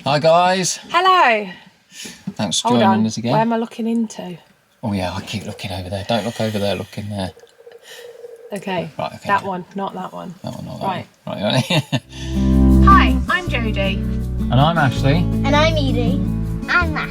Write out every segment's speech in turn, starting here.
Hi guys. Hello. Thanks for joining us again. Where am I looking into? Oh yeah, I keep looking over there. Don't look over there, look in there. Okay. Right, okay. That one, not that one. That one, not Right. that one. Right. Hi, I'm Jodie. And I'm Ashley. And I'm Edie. I'm Matt.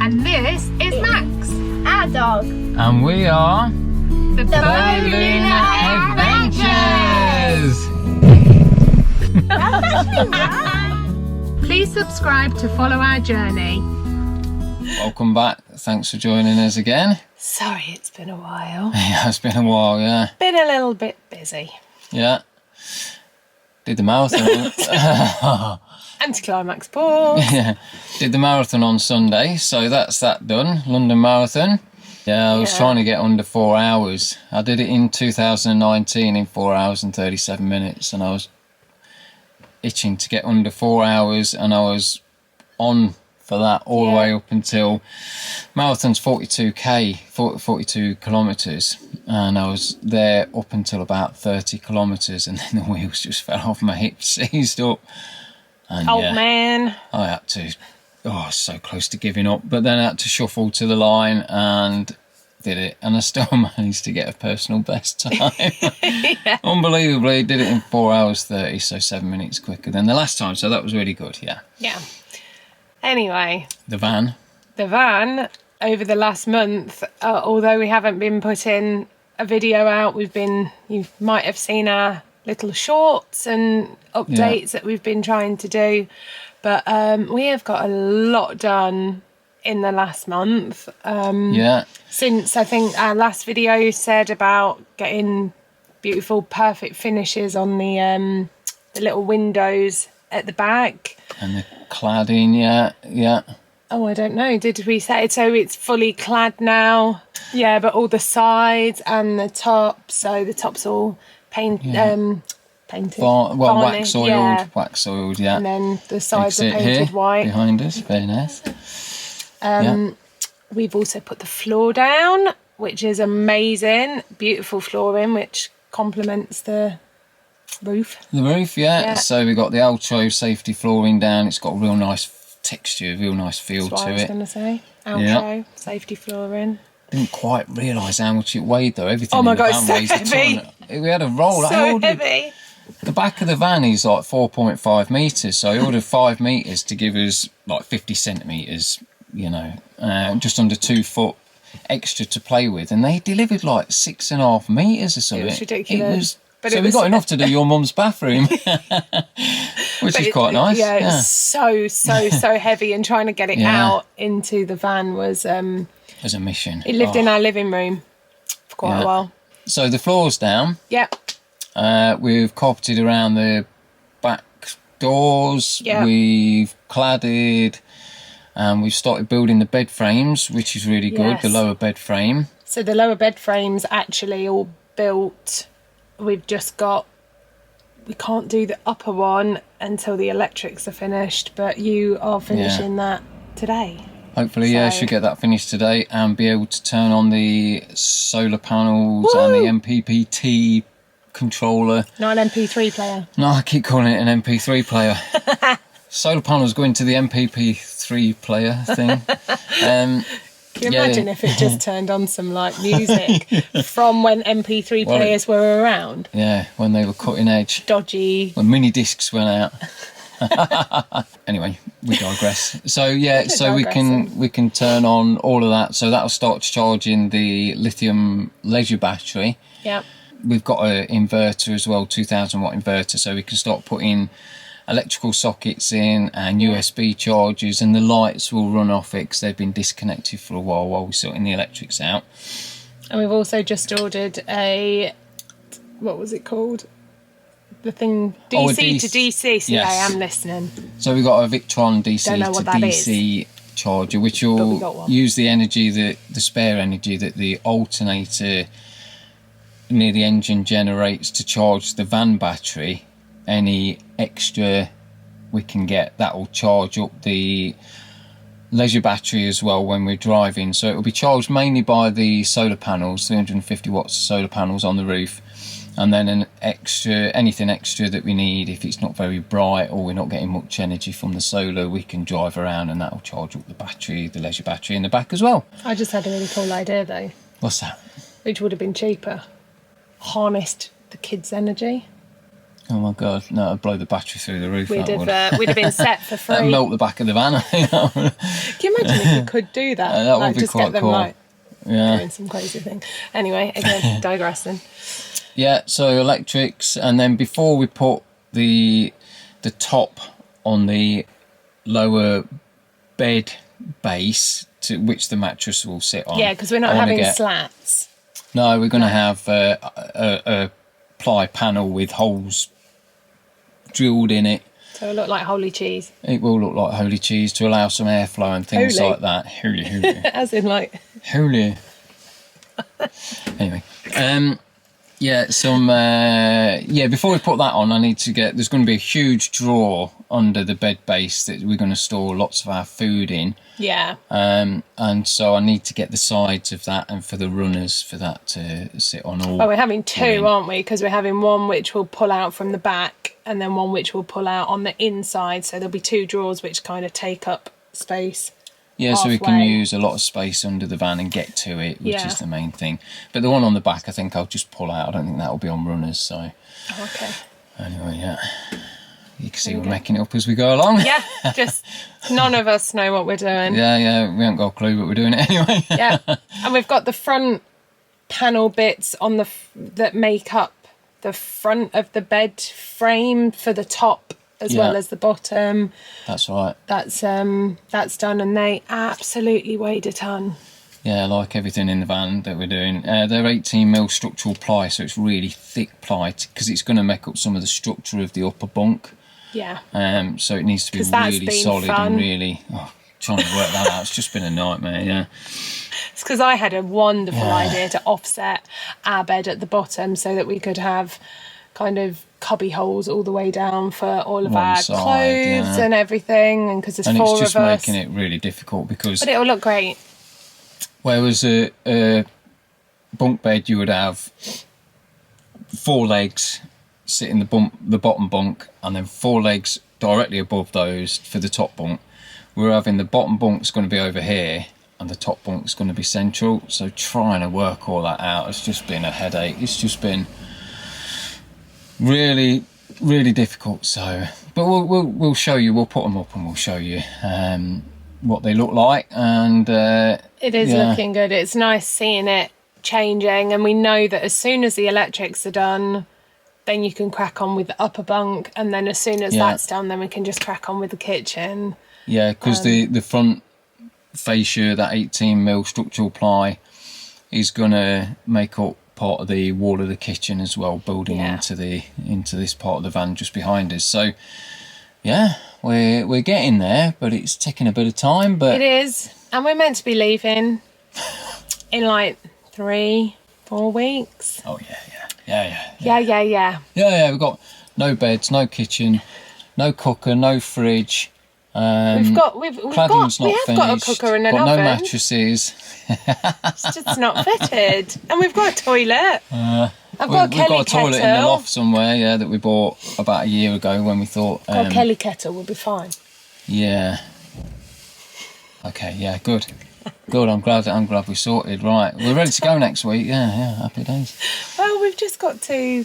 And this is Max. Our dog. And we are The Beau Luna Adventures. That's actually right. Please subscribe to follow our journey. Welcome back. Thanks for joining us again. Sorry, it's been a while. Yeah, it's been a while, yeah. Been a little bit busy. Yeah. Did the marathon. Anticlimax pause. Yeah. Did the marathon on Sunday, so that's that done. London Marathon. Yeah, I was trying to get under 4 hours. I did it in 2019 in 4 hours and 37 minutes, and I was itching to get under 4 hours, and I was on for that all the way up until marathon's 42k, 42 kilometres, and I was there up until about 30 kilometres, and then the wheels just fell off my hips, seized up. And Old man. I had to, I was so close to giving up, but then I had to shuffle to the line and did it, and I still managed to get a personal best time. Yeah. Unbelievably, did it in 4 hours 30, so 7 minutes quicker than the last time, so that was really good, yeah. Yeah. Anyway, The van. over the last month, although we haven't been putting a video out, you might have seen our little shorts and updates that we've been trying to do, but we have got a lot done in the last month. Since I think our last video said about getting beautiful, perfect finishes on the little windows at the back. And the cladding, yeah. Oh, I don't know. Did we say it? So it's fully clad now? Yeah, but all the sides and the top. So the top's all painted. Wax oiled, yeah. And then the sides are Exit painted here, white. behind us, very nice. We've also put the floor down, which is amazing. Beautiful flooring, which complements the roof. The roof, yeah. So we got the Altro Safety flooring down. It's got a real nice texture, real nice feel That's what to I was it. going to say. Altro Safety flooring. Didn't quite realise how much it weighed though. Everything. Oh my in the God, van it's so weighs a heavy. ton. We had a roll. So heavy. The back of the van is like 4.5 metres, so I ordered 5 metres to give us like 50 centimetres, just under 2 foot extra to play with, and they delivered like 6.5 metres or something. It was ridiculous. We got enough to do your mum's bathroom, which is quite nice. Yeah, it's so heavy, and trying to get it out into the van was as a mission. It lived in our living room for quite a while. So the floor's down. Yep. We've carpeted around the back doors. Yep. We've cladded, and we've started building the bed frames, which is really good. Yes. The lower bed frame. So the lower bed frame's actually all built. We can't do the upper one until the electrics are finished, but you are finishing that today. Hopefully, should get that finished today and be able to turn on the solar panels and the MPPT controller. Not an MP3 player. No, I keep calling it an MP3 player. Solar panels go into the MPP3 player thing. Can you imagine if it just turned on some like music from when MP3 players were around? Yeah, when they were cutting edge. Dodgy. When mini discs went out. Anyway, we digress. So we can turn on all of that. So that'll start charging the lithium leisure battery. Yeah. We've got an inverter as well, 2000 watt inverter, so we can start putting electrical sockets in and USB chargers, and the lights will run off it because they've been disconnected for a while we're sorting the electrics out. And we've also just ordered what was it called? The thing, DC to DC, so yes. I am listening. So we've got a Victron DC to DC charger, which will use the energy, the spare energy that the alternator near the engine generates to charge the van battery. Any extra we can get, that will charge up the leisure battery as well when we're driving. So it will be charged mainly by the solar panels, 350 watts solar panels on the roof, And then anything extra that we need, if it's not very bright or we're not getting much energy from the solar, we can drive around and that'll charge up the battery, the leisure battery in the back as well. I just had a really cool idea though. What's that? Which would have been cheaper. Harnessed the kids' energy. Oh my god, no, it'd blow the battery through the roof. We'd have been set for free. That'd melt the back of the van. Can you imagine if we could do that? That would be just quite get them cool. doing some crazy thing. Anyway, again, digressing. Yeah, so electrics, and then before we put the top on the lower bed base to which the mattress will sit on. Yeah, because we're not having slats. No, we're going to have a ply panel with holes drilled in it. So it'll look like holy cheese. It will look like holy cheese to allow some airflow and things Holy. like that. Holy. As in like... Holy. Anyway. Before we put that on, I need to there's going to be a huge drawer under the bed base that we're going to store lots of our food in. Yeah. And so I need to get the sides of that and for the runners for that to sit on all. Well, we're having two, aren't we? Because we're having one which will pull out from the back and then one which will pull out on the inside. So there'll be two drawers which kind of take up space. Yeah, so we can halfway. use a lot of space under the van and get to it, which Yeah. is the main thing. But the one on the back, I think I'll just pull out. I don't think that'll be on runners. So Okay. anyway, yeah. You can see we're making it up as we go along. Yeah, just none of us know what we're doing. Yeah, we haven't got a clue, but we're doing it anyway. Yeah, and we've got the front panel bits on that make up the front of the bed frame for the top as well as the bottom. That's right. That's done, and they absolutely weighed a ton. Yeah, like everything in the van that we're doing. They're 18mm structural ply, so it's really thick ply because it's going to make up some of the structure of the upper bunk. Yeah. So it needs to be really solid and really... trying to work that out, it's just been a nightmare, yeah. It's because I had a wonderful idea to offset our bed at the bottom so that we could have kind of cubby holes all the way down for all of our clothes and everything, and because there's four of us. And it's just making it really difficult because... But it'll look great. Whereas a bunk bed, you would have 4 legs sit in the bottom bunk and then 4 legs directly above those for the top bunk. We're having the bottom bunk's going to be over here and the top bunk's going to be central. So trying to work all that out has just been a headache. It's just been really, really difficult. So, but we'll show you. We'll put them up and we'll show you what they look like. And it is looking good. It's nice seeing it changing, and we know that as soon as the electrics are done, then you can crack on with the upper bunk, and then as soon as that's done, then we can just crack on with the kitchen. Yeah, because the front fascia, that 18mm structural ply, is gonna make up part of the wall of the kitchen as well, building into this part of the van just behind us. So yeah, we're getting there, but it's taking a bit of time. But it is, and we're meant to be leaving in like 3-4 weeks. Oh yeah. We've got no beds, no kitchen, no cooker, no fridge. Cladding's not finished, got a cooker and an got oven. no mattresses. It's just not fitted, and we've got a toilet. We've got a toilet in the loft somewhere, that we bought about a year ago when we thought. Kelly kettle will be fine. Yeah. Okay. Yeah. Good. Good. I'm glad we sorted. Right. We're ready to go next week. Yeah. Happy days. Well, we've just got to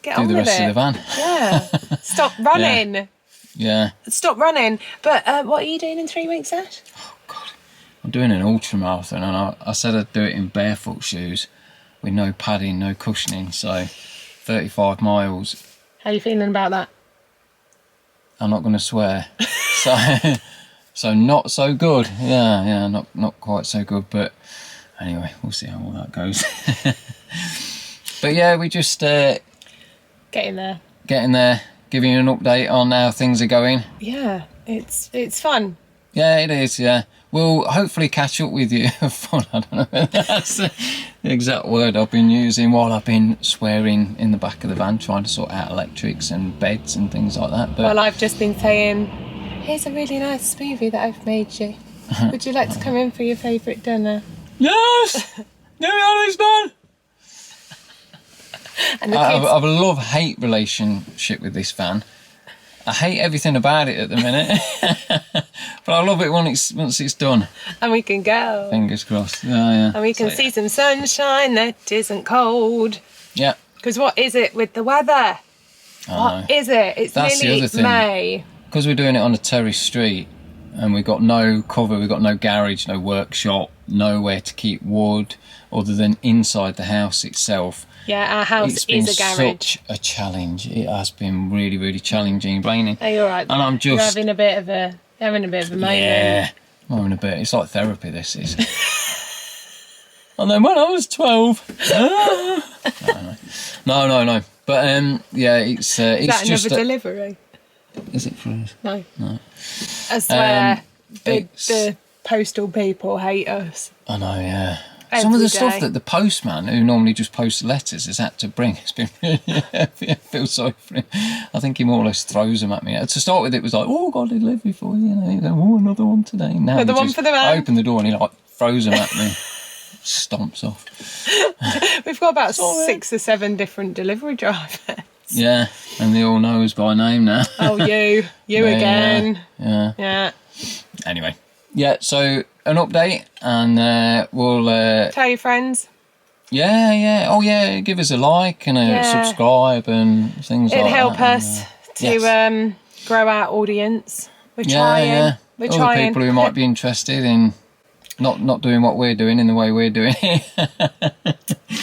get on Do the with rest it. of the van. Yeah. Stop running. Yeah. Stop running. But what are you doing in 3 weeks, Ash? Oh God. I'm doing an ultra marathon, and I said I'd do it in barefoot shoes, with no padding, no cushioning. So, 35 miles. How are you feeling about that? I'm not going to swear. So not so good. Yeah, not quite so good. But anyway, we'll see how all that goes. But yeah, we just Getting there. Giving you an update on how things are going. Yeah, it's fun. Yeah, it is. Yeah, we'll hopefully catch up with you. Fun. I don't know if that's the exact word I've been using while I've been swearing in the back of the van, trying to sort out electrics and beds and things like that. But Well, I've just been saying, here's a really nice smoothie that I've made you. Would you like to come in for your favourite dinner? yes, give me all this, man. And the I kids, have a love-hate relationship with this van. I hate everything about it at the minute, but I love it once it's done. and we can go. Fingers crossed. Yeah. And we can So, see some sunshine that isn't cold. Yeah. Because what is it with the weather? What is it? It's That's the nearly other thing. May. Because we're doing it on a terrace street and we've got no cover, we've got no garage, no workshop, nowhere to keep wood other than inside the house itself. Yeah, our house It's been is a garage. such a challenge. It has been really, really challenging, Blaney. Are you all right? And I'm You're just... having a bit of a moment. Yeah, I'm having a bit. It's like therapy, this is. And then when I was 12... No. But, yeah, it's Is that just... another delivery? Is it for us? No. I swear, it's- the postal people hate us. I know, yeah. Some of Every the stuff day. that the postman, who normally just posts letters, has had to bring, it's been really heavy. I feel sorry for him. I think he more or less throws them at me. To start with, it was like, oh, got a delivery for you. You know, oh, another one today. Now Another he one just for the man. open the door and he like throws them at me. Stomps off. We've got about 6 or 7 different delivery drivers. Yeah, and they all know us by name now. Oh, you Yeah, again. Yeah. Yeah. Anyway, yeah, so an update and we'll... Tell your friends. Yeah. Oh, yeah, give us a like and a Yeah. subscribe and things It'd like help that. us to yes. grow our audience. We're Yeah. trying. We're Other trying. people who might be interested in not doing what we're doing in the way we're doing it.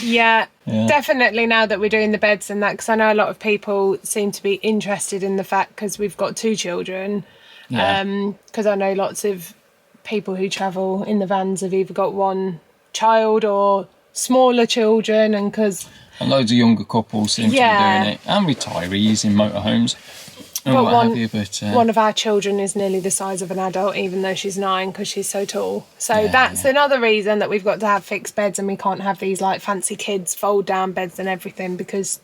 Yeah, Yeah. definitely now that we're doing the beds and that, because I know a lot of people seem to be interested in the fact because we've got 2 children. Yeah. Because I know lots of people who travel in the vans have either got 1 child or smaller children, and because And loads of younger couples seem to Yeah. be doing it, and retirees in motorhomes and But what one- have you. But one of our children is nearly the size of an adult, even though she's 9, because she's so tall. So that's another reason that we've got to have fixed beds, and we can't have these like fancy kids fold down beds and everything, because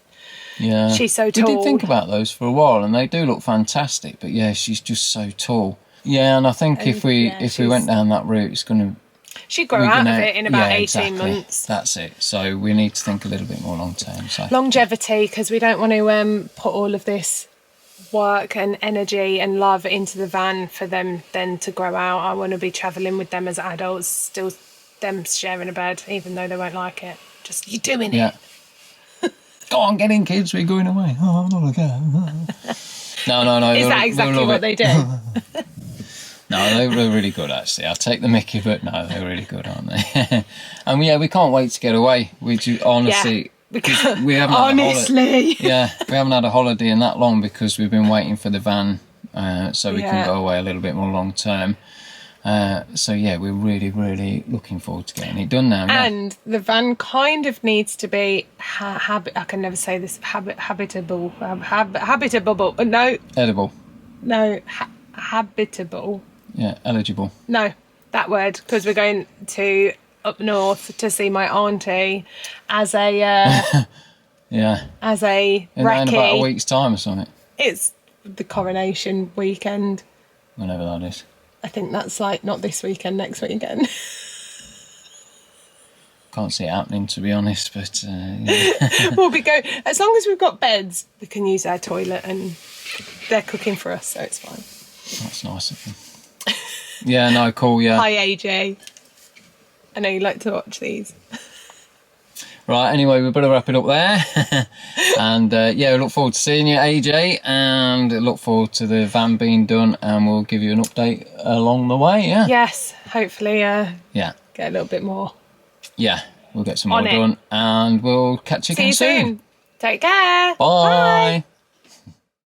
yeah, she's so We tall. did think about those for a while, and they do look fantastic. But yeah, she's just so tall. Yeah, and I think if we went down that route, it's going to. she'd grow out of it in about 18 months. That's it. So we need to think a little bit more long term. So Longevity, because we don't want to put all of this work and energy and love into the van for them then to grow out. I want to be travelling with them as adults, still them sharing a bed, even though they won't like it. Just, you're doing yeah. it. Go on, get in, kids. We're going away. Oh, I'm not going. No. Is they'll- that exactly they'll love what it. they do? No, they're really good actually. I'll take the mickey, but no, they're really good, aren't they? And yeah, we can't wait to get away. We just, honestly, we haven't had a holiday. Honestly. Yeah, we haven't had a holiday in that long because we've been waiting for the van so we Yeah. can go away a little bit more long term. So yeah, we're really looking forward to getting it done now. Yeah. And the van kind of needs to be I can never say this, habitable. Habitable. No, Edible. habitable. Yeah, eligible. No, that word, because we're going to up north to see my auntie as a Yeah. as a In about a recce. week's time or something. It's the coronation weekend. Whenever that is. I think that's like not this weekend, next weekend. Can't see it happening, to be honest, but yeah. We'll be going, as long as we've got beds, we can use our toilet, and they're cooking for us, so it's fine. That's nice of them. Yeah, no, cool, yeah. Hi AJ. I know you like to watch these. Right, anyway, we better wrap it up there. And yeah, we look forward to seeing you, AJ, and look forward to the van being done, and we'll give you an update along the way, yeah? Yes, hopefully Yeah, get a little bit more. yeah, we'll get some more On it. done, and we'll catch you See again you soon. Take care. Bye.